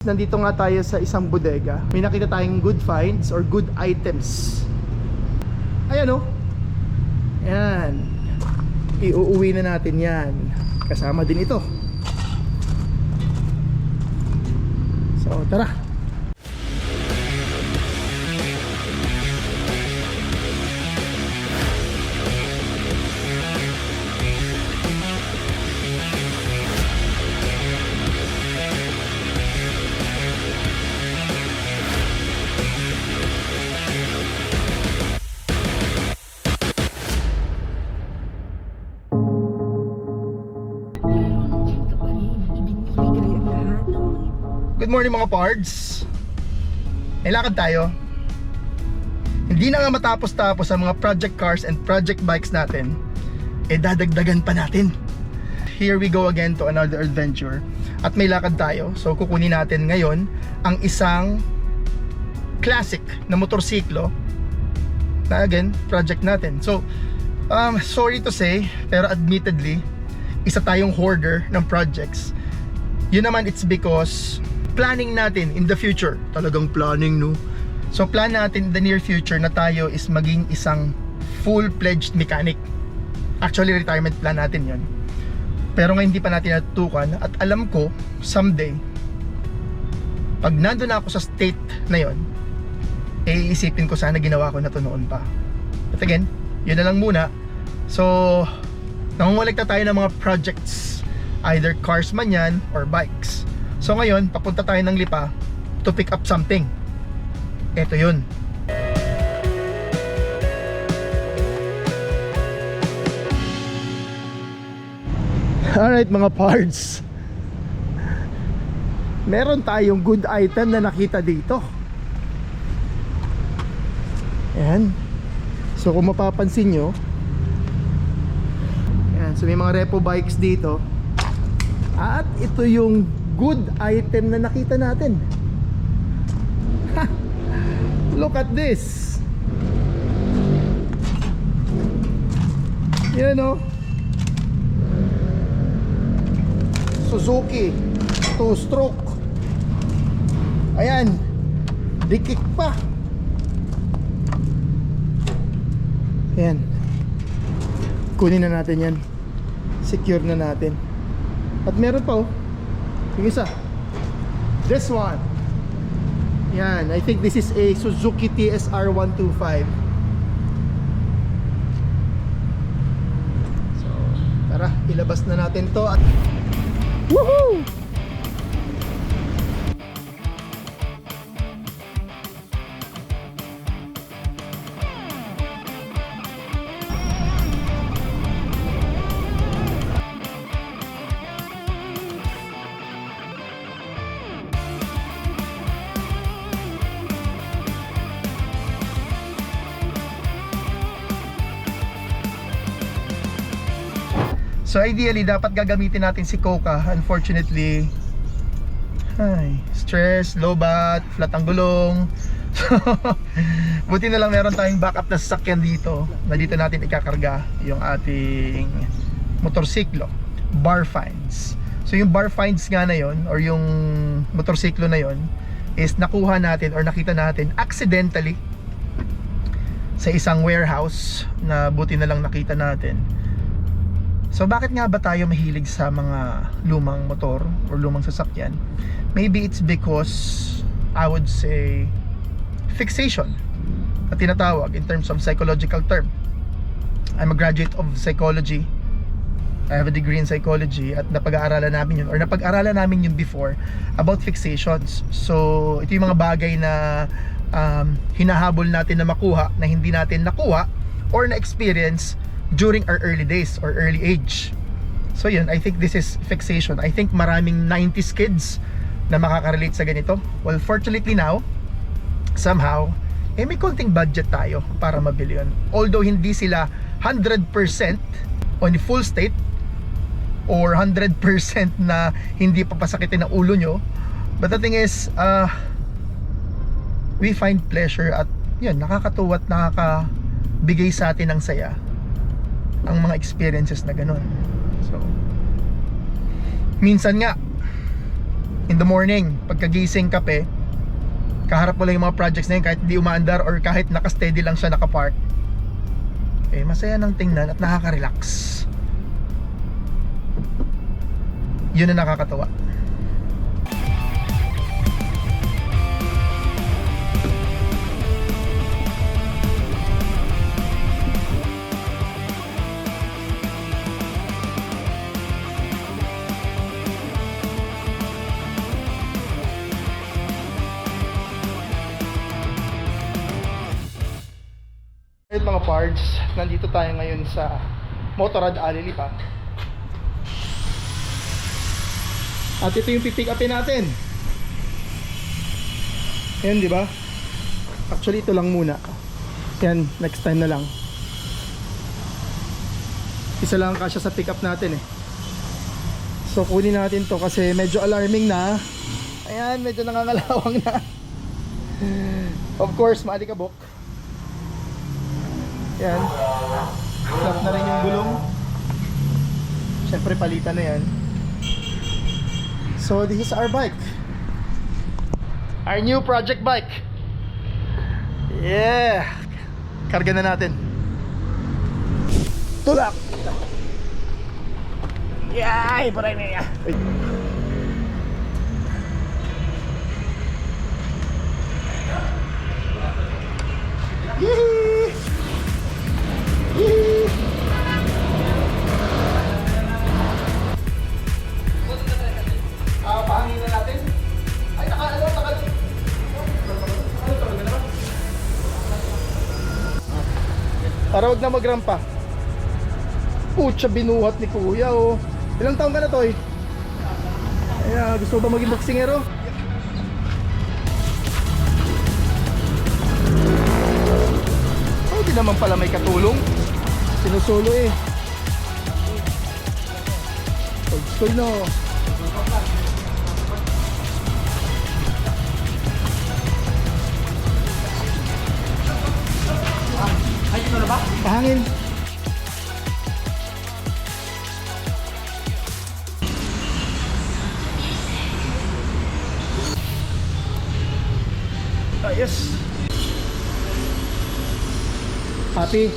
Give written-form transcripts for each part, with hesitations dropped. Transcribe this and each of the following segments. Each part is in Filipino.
Nandito nga tayo sa isang bodega. May nakita tayong good finds or good items. Ayan o. Ayan. Iuuwi na natin yan. Kasama din ito. So tara. Good morning mga pards. May lakad tayo. Hindi na nga matapos-tapos ang mga project cars and project bikes natin, dadagdagan pa natin. Here we go again to another adventure. At may lakad tayo. So kukunin natin ngayon ang isang classic na motorsiklo na again, project natin. So sorry to say, pero admittedly, isa tayong hoarder ng projects. Yun naman, it's because planning natin in the future, talagang planning, no? So plan natin in the near future na tayo is maging isang full-fledged mechanic. Actually, retirement plan natin yon. Pero ngayon hindi pa natin natutukan. At alam ko, someday, pag nandun ako sa state na yon, iisipin ko sana ginawa ko na to noon pa. But again, yun na lang muna. So nangungulikta tayo ng mga projects, either cars man yan or bikes. So ngayon, papunta tayo ng Lipa to pick up something. Ito yun. Alright mga pards, meron tayong good item na nakita dito. Ayan. So kung mapapansin nyo, ayan, so may mga repo bikes dito. At ito yung good item na nakita natin. Ha! Look at this. Yan o, Suzuki 2-stroke. Ayan, dikik pa. Ayan, kunin na natin yan. Secure na natin. At meron pa yung isa, this one. Yan, I think this is a Suzuki TSR 125. So tara, ilabas na natin to at woohoo! So ideally, dapat gagamitin natin si Coca. Unfortunately, stress, low bat, flat ang gulong. So, buti na lang meron tayong backup na sasakyan dito na dito natin ikakarga yung ating motorsiklo, bar finds. So yung bar finds nga na yon, or yung motorsiklo na yon, is nakuha natin or nakita natin accidentally sa isang warehouse na buti na lang nakita natin. So bakit nga ba tayo mahilig sa mga lumang motor or lumang sasakyan? Maybe it's because, I would say, fixation na tinatawag in terms of psychological term. I'm a graduate of psychology. I have a degree in psychology at napag-aaralan namin yun, or napag-aaralan namin yun before, about fixations. So ito yung mga bagay na hinahabol natin na makuha, na hindi natin nakuha or na-experience during our early days or early age. So yun, I think this is fixation. I think maraming 90s kids na makaka-relate sa ganito. Well, fortunately now, somehow, may konting budget tayo para mabili yun. Although hindi sila 100% on full state or 100% na hindi papasakitin ang ulo nyo, but the thing is, we find pleasure at yun, nakakatuwa at nakakabigay sa atin ng saya ang mga experiences na ganun. So minsan nga in the morning, pagkagising kape, kaharap mo lang yung mga projects na yun kahit hindi umaandar or kahit naka-steady lang siya, naka-park. Eh, masaya nang tingnan at nakaka-relax. Yun na nakakatawa. Ayun mga parts, nandito tayo ngayon sa Motorrad Alilipa. At ito yung pipick upin natin. Ayan, di ba? Actually, ito lang muna. Yan, next time na lang. Isa lang kasya sa pick up natin eh. So, kunin natin to kasi medyo alarming na. Ayan, medyo nangangalawang na. Of course, maalikabok. Yan. Flat na rin yung gulong. Siyempre palitan na yan. So this is our bike. Our new project bike. Yeah. Karga na natin. Tulak. Yay! Paray na yan. Yee! Pahangin na natin. Ay, naka. Para wag na magrampa. Putya, binuhat ni kuya oh. Ilang taon ka na to eh? Ay, gusto ba maging boksingero? Hindi naman pala may katulong. Sinusulo eh. Old school no. Ay, ito na ba? Pahangin. Yes. Happy.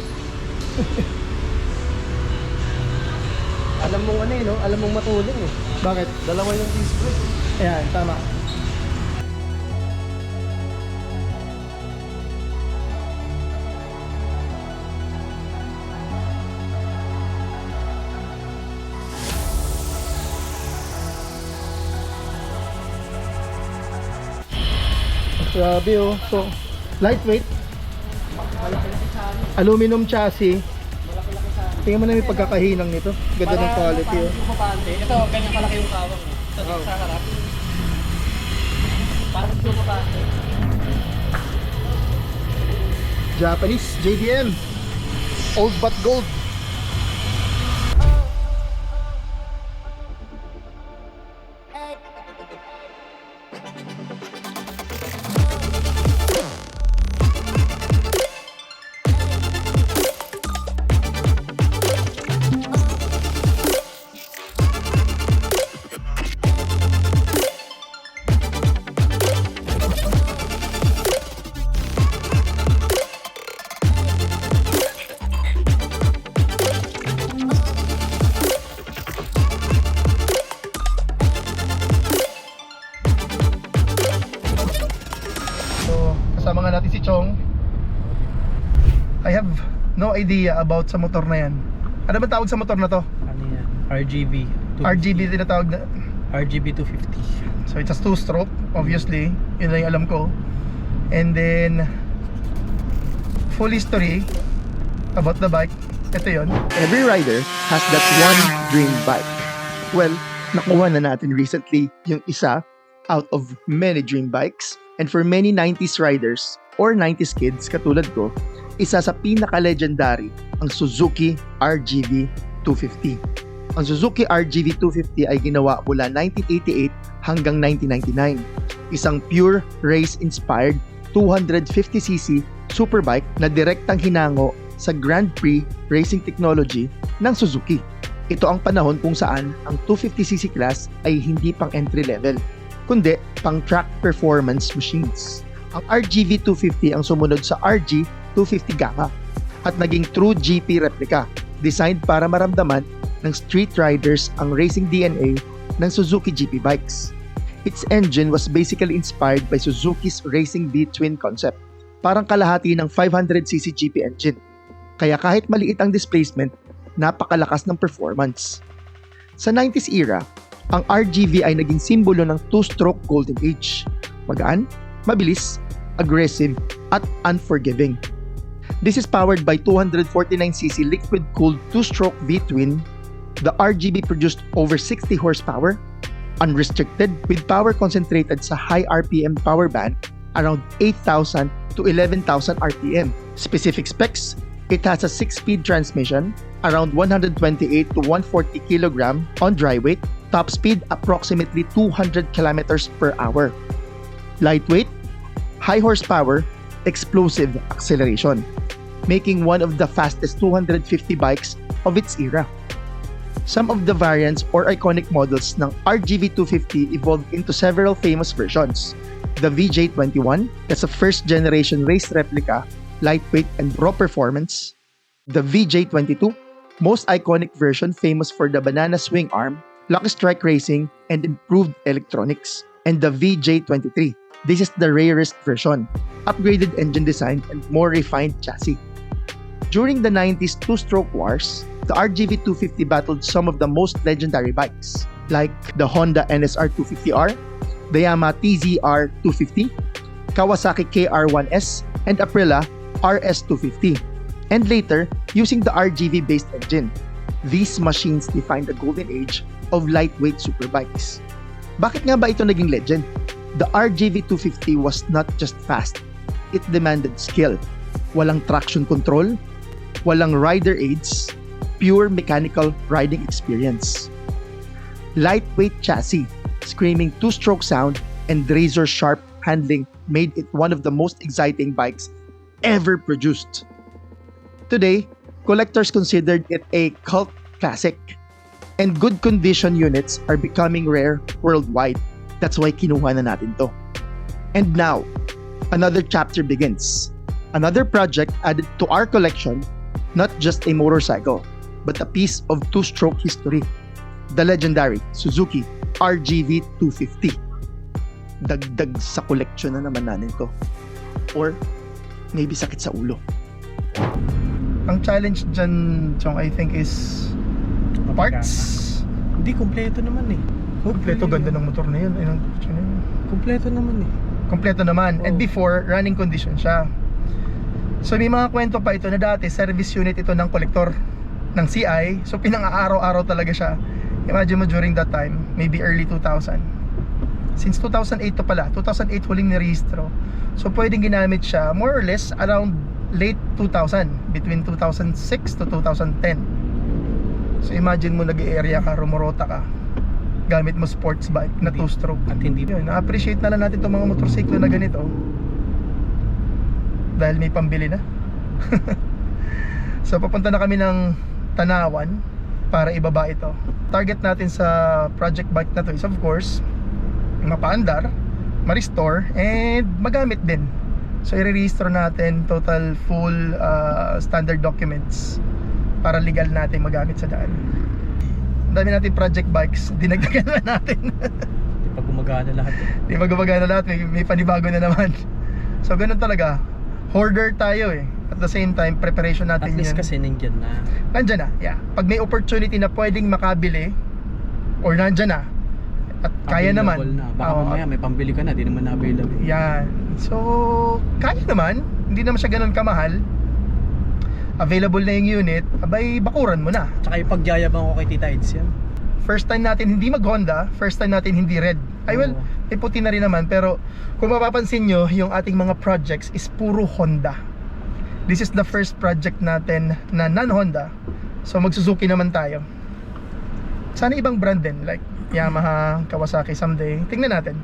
Alam mong ano eh, no? Alam mong matulong eh. Bakit? Dalawa yung disc brake. Ayan, tama. Grabe oh. So, lightweight. Aluminum chassis. Tingnan mo na yung pagkakahinang nito. Ganda ng quality oh. Ito, ganyan kalaki yung kawang. Ito sa harap. Parang lumabante. Japanese JDM. Old but gold. Kasama nga natin si Chong. I have no idea about sa motor na yan. Ano ba tawag sa motor na to? Ano yan? RGB 250. RGB tinatawag na. RGB 250. So it's a 2-stroke, obviously. Yun lang yung alam ko. And then full history about the bike. Ito yun. Every rider has that one dream bike. Well, nakuha na natin recently yung isa out of many dream bikes. And for many 90s riders or 90s kids katulad ko, isa sa pinaka-legendary ang Suzuki RGV 250. Ang Suzuki RGV 250 ay ginawa mula 1988 hanggang 1999. Isang pure race-inspired 250cc superbike na direktang hinango sa Grand Prix racing technology ng Suzuki. Ito ang panahon kung saan ang 250cc class ay hindi pang entry level. kundi pang track performance machines. Ang RGV 250 ang sumunod sa RG 250 Gamma at naging true GP replica, designed para maramdaman ng street riders ang racing DNA ng Suzuki GP bikes. Its engine was basically inspired by Suzuki's Racing B twin concept, parang kalahati ng 500cc GP engine. Kaya kahit maliit ang displacement, napakalakas ng performance. Sa 90s era, ang RGV ay naging simbolo ng two-stroke golden age. Magaan, mabilis, aggressive, at unforgiving. This is powered by 249cc liquid-cooled two-stroke V-twin. The RGV produced over 60 horsepower, unrestricted with power concentrated sa high RPM power band around 8,000 to 11,000 RPM. Specific specs: it has a 6-speed transmission, around 128 to 140 kg on dry weight, top speed approximately 200 km per hour. Lightweight, high horsepower, explosive acceleration, making one of the fastest 250 bikes of its era. Some of the variants or iconic models ng RGV 250 evolved into several famous versions. The VJ21, that's a first-generation race replica, lightweight and raw performance. The VJ22, most iconic version famous for the banana swing arm, Lucky Strike racing, and improved electronics. And the VJ23, this is the rarest version, upgraded engine design and more refined chassis. During the 90s two-stroke wars, the RGV 250 battled some of the most legendary bikes, like the Honda NSR 250R, the Yamaha TZR 250, Kawasaki KR1S, and Aprilia RS250, and later using the RGV-based engine. These machines defined the golden age of lightweight superbikes. Bakit nga ba ito naging legend? The RGV 250 was not just fast, it demanded skill. Walang traction control, walang rider aids, pure mechanical riding experience. Lightweight chassis, screaming two-stroke sound, and razor-sharp handling made it one of the most exciting bikes ever produced. Today, collectors considered it a cult classic, and good condition units are becoming rare worldwide. That's why kinuha na natin to. And now, another chapter begins. Another project added to our collection, not just a motorcycle, but a piece of two-stroke history. The legendary Suzuki RGV 250. Dagdag sa collection na naman natin to. Or maybe sakit sa ulo. Ang challenge dyan, Chong, I think is parts. Hindi, kompleto naman eh. Kompleto, ganda ng motor na yun. Ay, ng kotse na yun. Kompleto naman eh. Kompleto naman. And Oh. before, running condition siya. So may mga kwento pa ito na dati, service unit ito ng kolektor ng CI. So pinang-araw-araw talaga siya. Imagine mo during that time, maybe early 2000. Since 2008 to pala, 2008 huling nirehistro. So pwedeng ginamit siya more or less around late 2000, between 2006 to 2010. So imagine mo nag-area ka, rumorota ka, gamit mo sports bike na Hindi. two-stroke. At hindi Yun, na-appreciate na lang natin itong mga motorsiklo na ganito dahil may pambili na. So papunta na kami ng Tanawan para ibaba ito. Target natin sa project bike na to is of course mapaandar, ma-restore, and magamit din. So i-register natin total full standard documents para legal natin magamit sa daan. Ang dami natin project bikes, dinagdagan na natin. Di pa gumagana lahat eh. Di ba gumagana lahat, may panibago na naman. So ganun talaga, hoarder tayo eh. At the same time, preparation At natin least yan. kasi nandyan na. Nandyan na, yeah. Pag may opportunity na pwedeng makabili, or nandyan na, at kaya Available naman. na. Baka Oo, mamaya may pambili ka na, di naman na-available. yan. So, kaya naman. Hindi naman siya ganun kamahal. Available na yung unit, abay, bakuran mo na. Tsaka yung pagyayabang ko kay Tita Eds yan. First time natin hindi mag-Honda, first time natin hindi red. Ay well, Oo. may puti na rin naman, pero kung mapapansin nyo, yung ating mga projects is puro Honda. This is the first project natin na non-Honda. So mag-Suzuki naman tayo. Sana ibang brand din, like Yamaha, Kawasaki someday. Tingnan natin.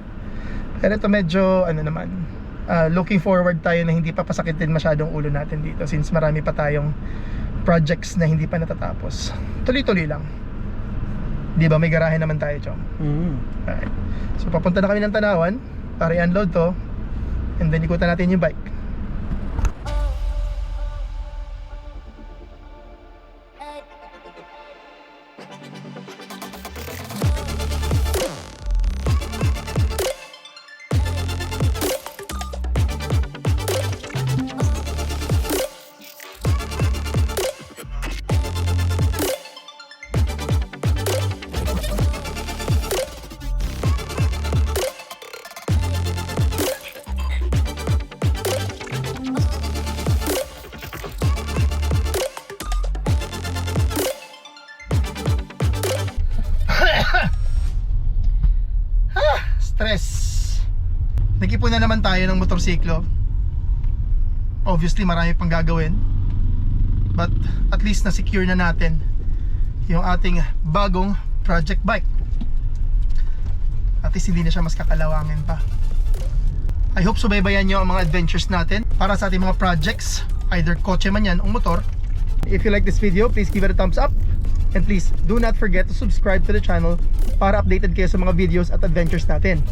Pero ito medyo, ano naman, looking forward tayo na hindi pa pasakitin masyadong ulo natin dito since marami pa tayong projects na hindi pa natatapos. Tuloy-tuloy lang. Di ba may garahe naman tayo, Chong? Alright. So papunta na kami ng Tanawan para i-unload to, and then ikutan natin yung bike. Stress. Nag-ipon na naman tayo ng motorsiklo. Obviously marami pang gagawin, but at least na-secure na natin yung ating bagong project bike. At least hindi na siya mas kakalawangin pa. I hope subaybayan nyo ang mga adventures natin para sa ating mga projects, either kotse man yan o motor. If you like this video, please give it a thumbs up. And please, do not forget to subscribe to the channel para updated kayo sa mga videos at adventures natin.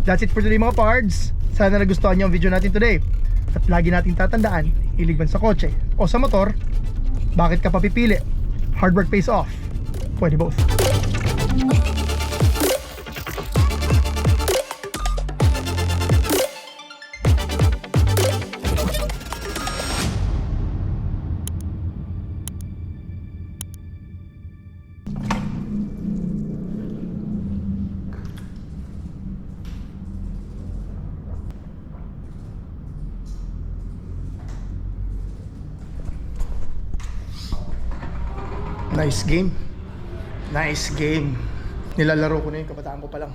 That's it for today mga pards. Sana nagustuhan nyo ang video natin today. At lagi nating tatandaan, hilig man sa kotse o sa motor, bakit ka papipili? Hard work pays off. Pwede both. Nice game. Nice game. Nilalaro ko na yung kabataan ko pa lang.